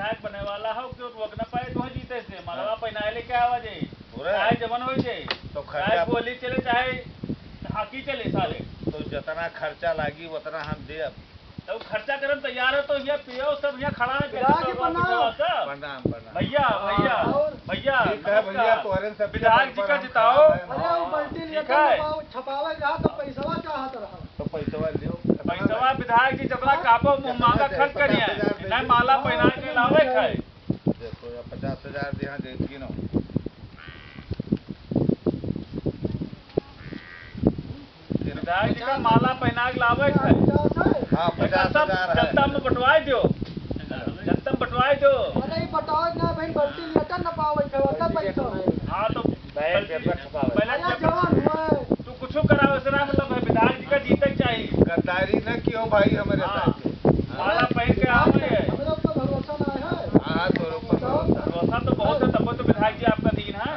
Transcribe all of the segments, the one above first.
विधायक बने वाला हो क्यों रोक न पाए तो जीते से मलवा पहनाए लेके आवा जे चाहे जमन हो जाए तो चाहे गोली चले चाहे हाकी चले साले तो जितना खर्चा लागी उतना हम दे। तो खर्चा करम तैयार है तो ये पियो सब यहाँ खड़ा है प्रणाम भैया भैया भैया भैया तोहरे से विधायक जी का जिताओ। छपावे रहा तो पैसा चाहत रहा तो पैसा लियो पैसा विधायक जी जबला कापो मांगा खर्च करिए नहीं माला पहना के लावे खाए देखो 50,000 यहाँ देती ना विधायक जी का माला पहना के लावे खाए। हाँ 50,000 जनता में बंटवाए दो जनता में बंटवाए दो। अरे बताओ ना भाई बल्टी लेटर न पावे छवा पैसा। हाँ तो पहले जवान हुआ तू कुछ करावे से ना मतलब विधायक जी का जीतक चाहिए गद्दारी न क्यों भाई हमारे साथ माला पहन के आवे हमरा तो भरोसा ना है। हाँ तो भरोसा तो बहुत है तब तो विधायक जी आपका दीन है।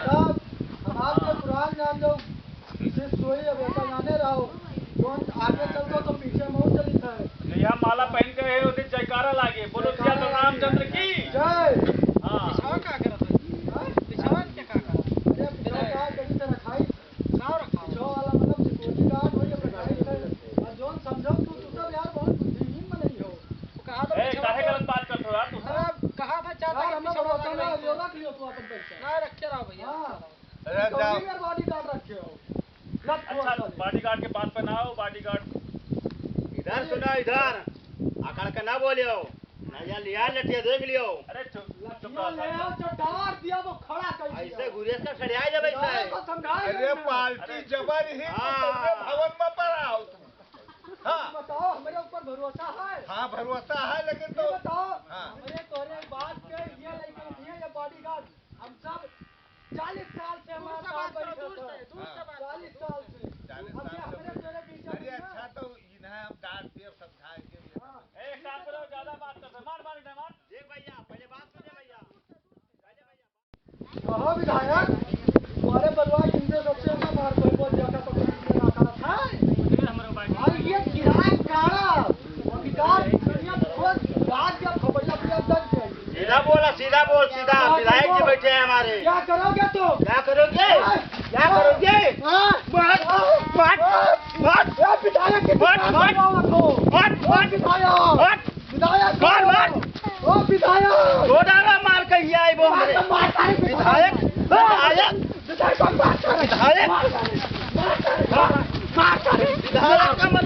हमारे पुरान जान जो विशेष सोई है वैसा जाने रहो कौन आगे चलते तो पीछे मुंह चली है। यहाँ माला पहन के है उसे जयकारा लागे बोलो क्या तो रामचंद्र की जय। हाँ पिछावा का करत है पिछावा क्या का अरे पिछावा का कहीं से रखाई साव रखा जो वाला मतलब सिक्योरिटी गार्ड हो या रखाई है और जोन समझो तू तो यार बहुत बुद्धिहीन बनी हो कहा था काहे गलत बात करते हो यार तू कहा था चाचा हम भरोसा ना ले रख लियो तू अपन पैसा ना रखे रहो भैया। अरे जाओ बॉडी गार्ड रखे हो अच्छा बॉडीगार्ड के बात पे ना हो बॉडीगार्ड इधर सुना इधर आकड़ के ना बोलियो नया लिया लठिया देख लियो। अरे चुप ले आओ जो डार दिया वो खड़ा कर दिया ऐसे गुरेज का खड़िया जब ऐसा को समझाए अरे पार्टी जबर ही भवन में पड़ा हाँ बताओ हमारे ऊपर भरोसा है। हाँ भरोसा है लेकिन तो बताओ हाँ अरे तोरे बात के ये लेके दिए ये बॉडीगार्ड हम सब 40 साल से हमारे साथ बैठे थे 40 साल से 40 अब ये साल हमारे तेरे बीच अरे अच्छा तो इन्हें हम डांट देव समझाएंगे एक काम करो ज्यादा बात करते मार मार इधर मार देख भैया पहले बात सुने भैया कहो विधायक तुम्हारे परिवार जिनसे सबसे ज्यादा मार कोई बोल जाता तो कोई ना करा था और ये किराया काड़ा और विकास दुनिया खुद बात जब खबरिया पे दर्ज है। सीधा बोला सीधा बोल सीधा विधायक जी बैठे हैं हमारे क्या करोगे तुम क्या करोगे क्या करोगे मार विधायक की विधायक ओ विधायक दो डाला मार कर ये आई वो हमारे विधायक विधायक विधायक का